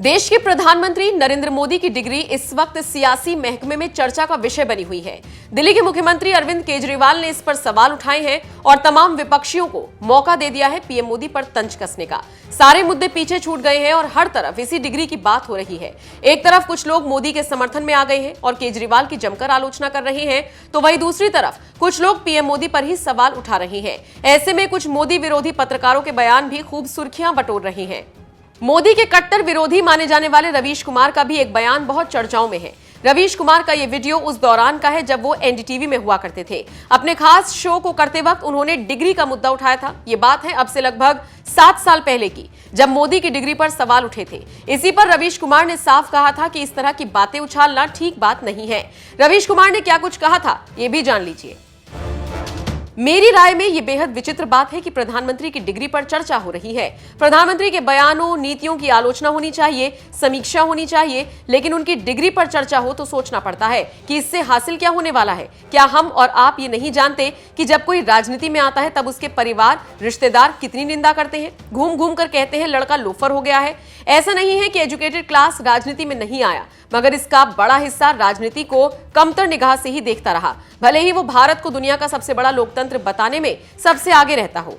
देश के प्रधानमंत्री नरेंद्र मोदी की डिग्री इस वक्त सियासी महकमे में चर्चा का विषय बनी हुई है। दिल्ली के मुख्यमंत्री अरविंद केजरीवाल ने इस पर सवाल उठाए हैं और तमाम विपक्षियों को मौका दे दिया है पीएम मोदी पर तंज कसने का। सारे मुद्दे पीछे छूट गए हैं और हर तरफ इसी डिग्री की बात हो रही है। एक तरफ कुछ लोग मोदी के समर्थन में आ गए हैं और केजरीवाल की जमकर आलोचना कर रहे हैं, तो वहीं दूसरी तरफ कुछ लोग पीएम मोदी पर ही सवाल उठा रहे हैं। ऐसे में कुछ मोदी विरोधी पत्रकारों के बयान भी खूब सुर्खियां बटोर रहे हैं। मोदी के कट्टर विरोधी माने जाने वाले रवीश कुमार का भी एक बयान बहुत चर्चाओं में है। रवीश कुमार का यह वीडियो उस दौरान का है जब वो एनडीटीवी में हुआ करते थे। अपने खास शो को करते वक्त उन्होंने डिग्री का मुद्दा उठाया था। ये बात है अब से लगभग 7 साल पहले की, जब मोदी की डिग्री पर सवाल उठे थे। इसी पर रवीश कुमार ने साफ कहा था कि इस तरह की बातें उछालना ठीक बात नहीं है। रवीश कुमार ने क्या कुछ कहा था, ये भी जान लीजिए। मेरी राय में यह बेहद विचित्र बात है कि प्रधानमंत्री की डिग्री पर चर्चा हो रही है। प्रधानमंत्री के बयानों, नीतियों की आलोचना होनी चाहिए, समीक्षा होनी चाहिए, लेकिन उनकी डिग्री पर चर्चा हो तो सोचना पड़ता है कि इससे हासिल क्या होने वाला है। क्या हम और आप ये नहीं जानते कि जब कोई राजनीति में आता है तब उसके परिवार, रिश्तेदार कितनी निंदा करते हैं, घूम घूम कर कहते हैं लड़का लोफर हो गया है। ऐसा नहीं है कि एजुकेटेड क्लास राजनीति में नहीं आया, मगर इसका बड़ा हिस्सा राजनीति को कमतर निगाह से ही देखता रहा, भले ही वो भारत को दुनिया का सबसे बड़ा लोकतंत्र बताने में सबसे आगे रहता हो।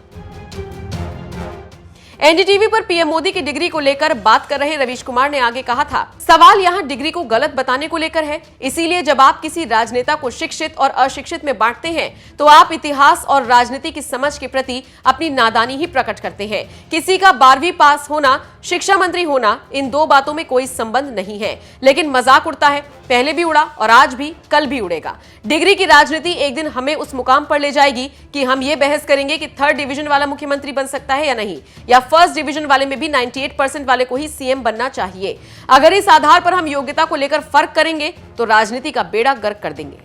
एनडीटीवी पर पीएम मोदी की डिग्री को लेकर बात कर रहे रवीश कुमार ने आगे कहा था, सवाल यहां डिग्री को गलत बताने को लेकर है। इसीलिए जब आप किसी राजनेता को शिक्षित और अशिक्षित में बांटते हैं तो आप इतिहास और राजनीति की समझ के प्रति अपनी नादानी ही प्रकट करते हैं। किसी का 12वीं पास होना, शिक्षा मंत्री होना, इन दो बातों में कोई संबंध नहीं है, लेकिन मजाक उड़ता है। पहले भी उड़ा और आज भी, कल भी उड़ेगा। डिग्री की राजनीति एक दिन हमें उस मुकाम पर ले जाएगी कि हम ये बहस करेंगे कि 3rd डिवीजन वाला मुख्यमंत्री बन सकता है या नहीं, या 1st डिवीजन वाले में भी 98% वाले को ही सीएम बनना चाहिए। अगर इस आधार पर हम योग्यता को लेकर फर्क करेंगे तो राजनीति का बेड़ा गर्क कर देंगे।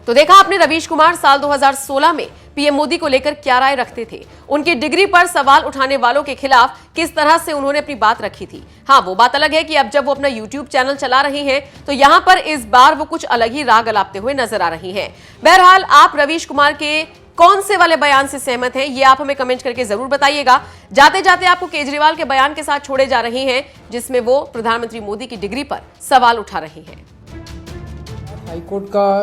तो देखा आपने रवीश कुमार साल 2016 में पीएम मोदी को लेकर क्या राय रखते थे। उनकी डिग्री पर सवाल उठाने वालों के खिलाफ किस तरह से उन्होंने अपनी बात रखी थी। हाँ, वो बात अलग है कि अब जब वो अपना यूट्यूब चैनल चला रहे हैं तो यहां पर इस बार वो कुछ अलग ही राग अलापते हुए नजर आ रही हैं। बहरहाल, आप रवीश कुमार के कौन से वाले बयान से सहमत हैं, ये आप हमें कमेंट करके जरूर बताइएगा। जाते जाते आपको केजरीवाल के बयान के साथ छोड़े जा रहे हैं, जिसमें वो प्रधानमंत्री मोदी की डिग्री पर सवाल उठा रहे हैं। हाईकोर्ट का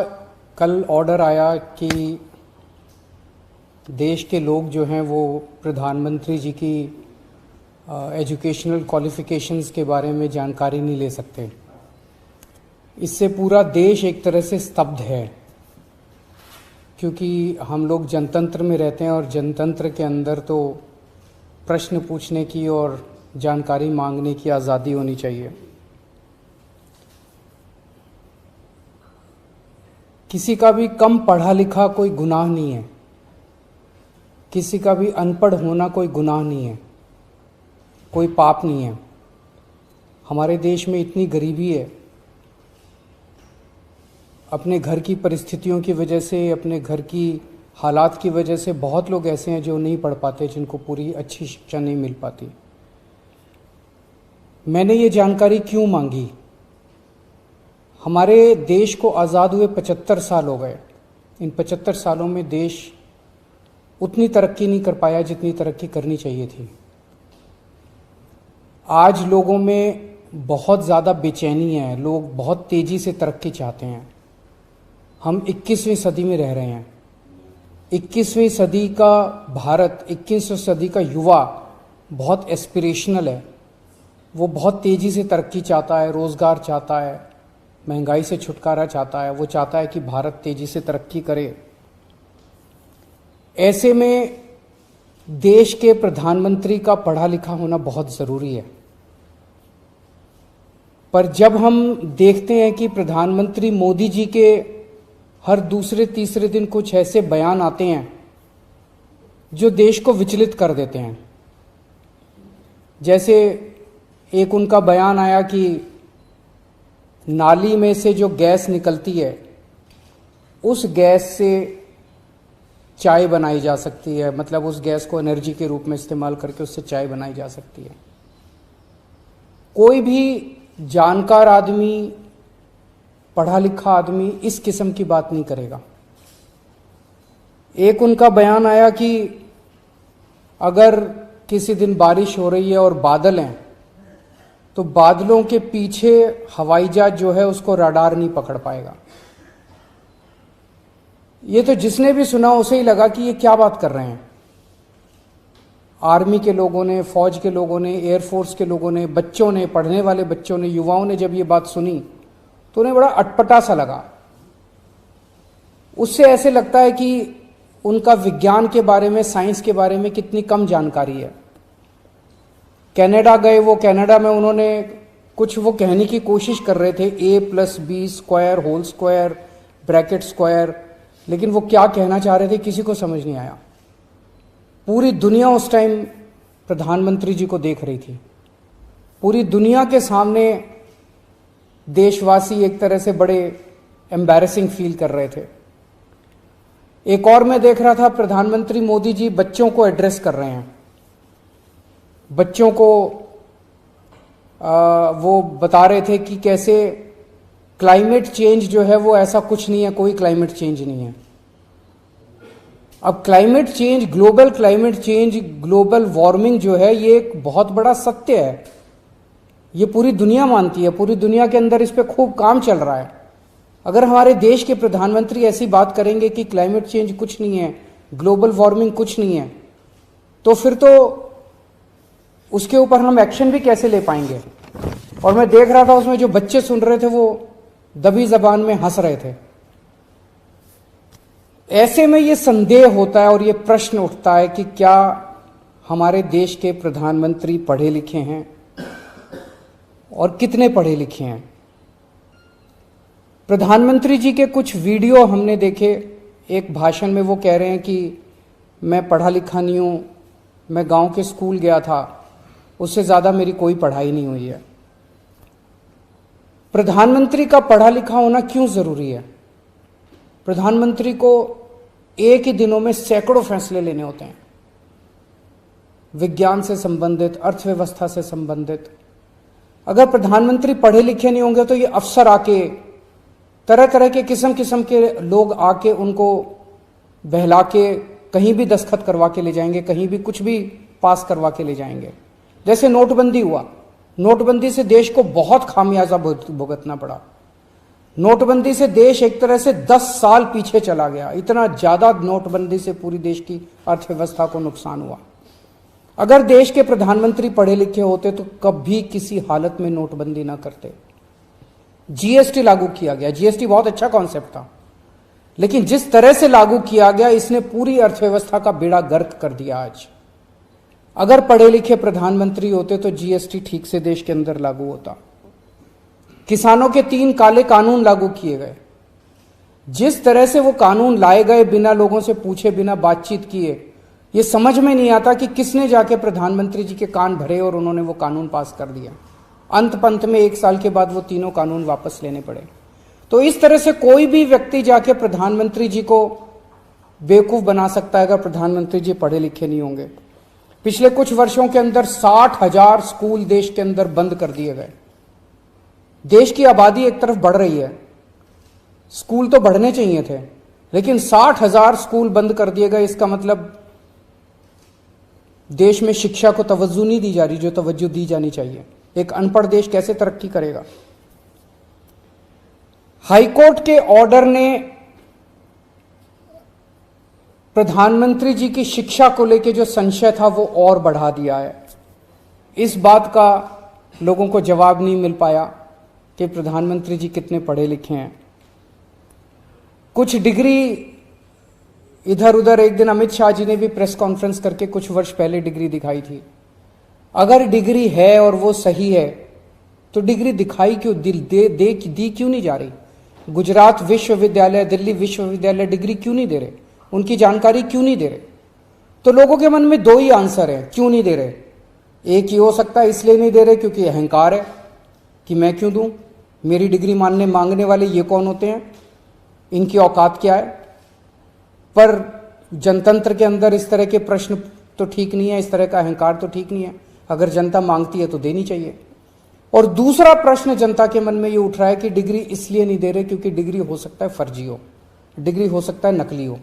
कल ऑर्डर आया कि देश के लोग जो हैं वो प्रधानमंत्री जी की एजुकेशनल क्वालिफिकेशंस के बारे में जानकारी नहीं ले सकते। इससे पूरा देश एक तरह से स्तब्ध है, क्योंकि हम लोग जनतंत्र में रहते हैं और जनतंत्र के अंदर तो प्रश्न पूछने की और जानकारी मांगने की आज़ादी होनी चाहिए। किसी का भी कम पढ़ा लिखा कोई गुनाह नहीं है, किसी का भी अनपढ़ होना कोई गुनाह नहीं है, कोई पाप नहीं है। हमारे देश में इतनी गरीबी है, अपने घर की परिस्थितियों की वजह से, अपने घर की हालात की वजह से बहुत लोग ऐसे हैं जो नहीं पढ़ पाते, जिनको पूरी अच्छी शिक्षा नहीं मिल पाती। मैंने ये जानकारी क्यों मांगी? हमारे देश को आज़ाद हुए 75 साल हो गए। इन 75 सालों में देश उतनी तरक्की नहीं कर पाया जितनी तरक्की करनी चाहिए थी। आज लोगों में बहुत ज़्यादा बेचैनी है, लोग बहुत तेज़ी से तरक्की चाहते हैं। हम 21वीं सदी में रह रहे हैं। 21वीं सदी का भारत, 21वीं सदी का युवा बहुत एस्पिरेशनल है। वो बहुत तेज़ी से तरक्की चाहता है, रोज़गार चाहता है, महंगाई से छुटकारा चाहता है। वो चाहता है कि भारत तेज़ी से तरक्की करे। ऐसे में देश के प्रधानमंत्री का पढ़ा लिखा होना बहुत ज़रूरी है। पर जब हम देखते हैं कि प्रधानमंत्री मोदी जी के हर दूसरे तीसरे दिन कुछ ऐसे बयान आते हैं जो देश को विचलित कर देते हैं। जैसे एक उनका बयान आया कि नाली में से जो गैस निकलती है, उस गैस से चाय बनाई जा सकती है, मतलब उस गैस को एनर्जी के रूप में इस्तेमाल करके उससे चाय बनाई जा सकती है। कोई भी जानकार आदमी, पढ़ा लिखा आदमी इस किस्म की बात नहीं करेगा। एक उनका बयान आया कि अगर किसी दिन बारिश हो रही है और बादल हैं तो बादलों के पीछे हवाई जहाज जो है उसको रडार नहीं पकड़ पाएगा। ये तो जिसने भी सुना उसे ही लगा कि ये क्या बात कर रहे हैं। आर्मी के लोगों ने, फौज के लोगों ने, एयरफोर्स के लोगों ने, बच्चों ने, पढ़ने वाले बच्चों ने, युवाओं ने जब ये बात सुनी तो उन्हें बड़ा अटपटा सा लगा। उससे ऐसे लगता है कि उनका विज्ञान के बारे में, साइंस के बारे में कितनी कम जानकारी है। कनाडा गए, वो कनाडा में उन्होंने कुछ वो कहने की कोशिश कर रहे थे, a+b² whole square bracket square, लेकिन वो क्या कहना चाह रहे थे किसी को समझ नहीं आया। पूरी दुनिया उस टाइम प्रधानमंत्री जी को देख रही थी। पूरी दुनिया के सामने देशवासी एक तरह से बड़े एम्बैरेसिंग फील कर रहे थे। एक और मैं देख रहा था, प्रधानमंत्री मोदी जी बच्चों को एड्रेस कर रहे हैं। बच्चों को वो बता रहे थे कि कैसे क्लाइमेट चेंज जो है वो ऐसा कुछ नहीं है, कोई क्लाइमेट चेंज नहीं है। अब climate change, global climate change, global warming जो है ये एक बहुत बड़ा सत्य है। ये पूरी दुनिया मानती है, पूरी दुनिया के अंदर इस पे खूब काम चल रहा है। अगर हमारे देश के प्रधानमंत्री ऐसी बात करेंगे कि क्लाइमेट चेंज कुछ नहीं है, ग्लोबल वार्मिंग कुछ नहीं है, तो फिर तो उसके ऊपर हम एक्शन भी कैसे ले पाएंगे। और मैं देख रहा था उसमें जो बच्चे सुन रहे थे वो दबी जबान में हंस रहे थे। ऐसे में ये संदेह होता है और ये प्रश्न उठता है कि क्या हमारे देश के प्रधानमंत्री पढ़े लिखे हैं और कितने पढ़े लिखे हैं। प्रधानमंत्री जी के कुछ वीडियो हमने देखे। एक भाषण में वो कह रहे हैं कि मैं पढ़ा लिखा नहीं हूं, मैं गांव के स्कूल गया था, उससे ज्यादा मेरी कोई पढ़ाई नहीं हुई है। प्रधानमंत्री का पढ़ा लिखा होना क्यों जरूरी है। प्रधानमंत्री को एक ही दिनों में सैकड़ों फैसले लेने होते हैं, विज्ञान से संबंधित, अर्थव्यवस्था से संबंधित। अगर प्रधानमंत्री पढ़े लिखे नहीं होंगे तो ये अफसर आके, तरह तरह के किस्म किस्म के लोग आके उनको बहला के कहीं भी दस्तखत करवा के ले जाएंगे, कहीं भी कुछ भी पास करवा के ले जाएंगे। जैसे नोटबंदी हुआ, नोटबंदी से देश को बहुत खामियाजा भुगतना पड़ा। नोटबंदी से देश एक तरह से 10 साल पीछे चला गया। इतना ज्यादा नोटबंदी से पूरी देश की अर्थव्यवस्था को नुकसान हुआ। अगर देश के प्रधानमंत्री पढ़े लिखे होते तो कभी किसी हालत में नोटबंदी ना करते। जीएसटी लागू किया गया, जीएसटी बहुत अच्छा कॉन्सेप्ट था, लेकिन जिस तरह से लागू किया गया इसने पूरी अर्थव्यवस्था का बेड़ा गर्क कर दिया। आज अगर पढ़े लिखे प्रधानमंत्री होते तो जीएसटी ठीक से देश के अंदर लागू होता। किसानों के 3 काले कानून लागू किए गए। जिस तरह से वो कानून लाए गए, बिना लोगों से पूछे, बिना बातचीत किए, ये समझ में नहीं आता कि किसने जाके प्रधानमंत्री जी के कान भरे और उन्होंने वो कानून पास कर दिया। अंत पंत में 1 साल के बाद वो तीनों कानून वापस लेने पड़े। तो इस तरह से कोई भी व्यक्ति जाके प्रधानमंत्री जी को बेवकूफ बना सकता है अगर प्रधानमंत्री जी पढ़े लिखे नहीं होंगे। पिछले कुछ वर्षों के अंदर 60,000 स्कूल देश के अंदर बंद कर दिए गए। देश की आबादी एक तरफ बढ़ रही है, स्कूल तो बढ़ने चाहिए थे, लेकिन 60,000 स्कूल बंद कर दिए गए। इसका मतलब देश में शिक्षा को तवज्जो नहीं दी जा रही जो तवज्जो दी जानी चाहिए। एक अनपढ़ देश कैसे तरक्की करेगा। हाईकोर्ट के ऑर्डर ने प्रधानमंत्री जी की शिक्षा को लेकर जो संशय था वो और बढ़ा दिया है। इस बात का लोगों को जवाब नहीं मिल पाया कि प्रधानमंत्री जी कितने पढ़े लिखे हैं। कुछ डिग्री इधर उधर, एक दिन अमित शाह जी ने भी प्रेस कॉन्फ्रेंस करके कुछ वर्ष पहले डिग्री दिखाई थी। अगर डिग्री है और वो सही है तो डिग्री दिखाई क्यों, दी क्यों नहीं जा रही। गुजरात विश्वविद्यालय, दिल्ली विश्वविद्यालय डिग्री क्यों नहीं दे रहे, उनकी जानकारी क्यों नहीं दे रहे। तो लोगों के मन में 2 ही आंसर है क्यों नहीं दे रहे। एक ही हो सकता है इसलिए नहीं दे रहे क्योंकि अहंकार है कि मैं क्यों दूं, मेरी डिग्री मांगने वाले ये कौन होते हैं, इनकी औकात क्या है। पर जनतंत्र के अंदर इस तरह के प्रश्न तो ठीक नहीं है, इस तरह का अहंकार तो ठीक नहीं है। अगर जनता मांगती है तो देनी चाहिए। और दूसरा प्रश्न जनता के मन में ये उठ रहा है कि डिग्री इसलिए नहीं दे रहे क्योंकि डिग्री हो सकता है फर्जी हो, डिग्री हो सकता है नकली हो।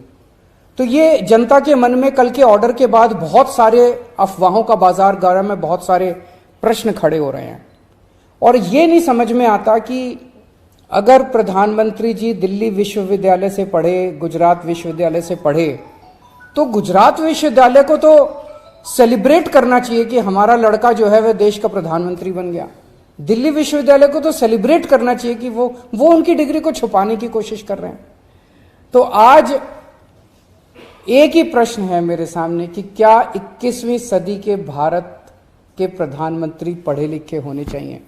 तो ये जनता के मन में कल के ऑर्डर के बाद बहुत सारे अफवाहों का बाजार गर्म है, बहुत सारे प्रश्न खड़े हो रहे हैं। और ये नहीं समझ में आता कि अगर प्रधानमंत्री जी दिल्ली विश्वविद्यालय से पढ़े, गुजरात विश्वविद्यालय से पढ़े, तो गुजरात विश्वविद्यालय को तो सेलिब्रेट करना चाहिए कि हमारा लड़का जो है वह देश का प्रधानमंत्री बन गया। दिल्ली विश्वविद्यालय को तो सेलिब्रेट करना चाहिए कि वो उनकी डिग्री को छुपाने की कोशिश कर रहे हैं। तो आज एक ही प्रश्न है मेरे सामने कि क्या 21वीं सदी के भारत के प्रधानमंत्री पढ़े लिखे होने चाहिए?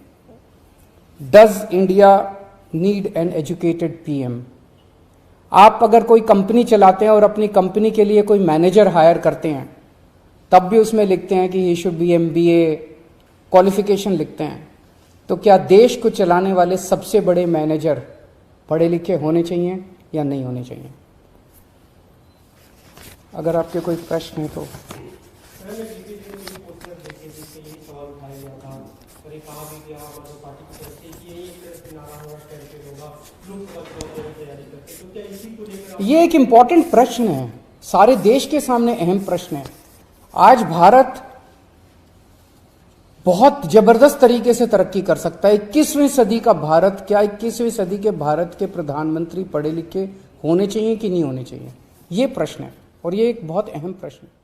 Does India need an educated PM? आप अगर कोई कंपनी चलाते हैं और अपनी कंपनी के लिए कोई मैनेजर हायर करते हैं, तब भी उसमें लिखते हैं कि he should be MBA qualification लिखते हैं। तो क्या देश को चलाने वाले सबसे बड़े मैनेजर पढ़े लिखे होने चाहिए या नहीं होने चाहिए? अगर आपके कोई प्रश्न है तो। ये एक इंपॉर्टेंट प्रश्न है, सारे देश के सामने अहम प्रश्न है। आज भारत बहुत जबरदस्त तरीके से तरक्की कर सकता है। 21वीं सदी का भारत, क्या 21वीं सदी के भारत के प्रधानमंत्री पढ़े लिखे होने चाहिए कि नहीं होने चाहिए? ये प्रश्न है और ये एक बहुत अहम प्रश्न है।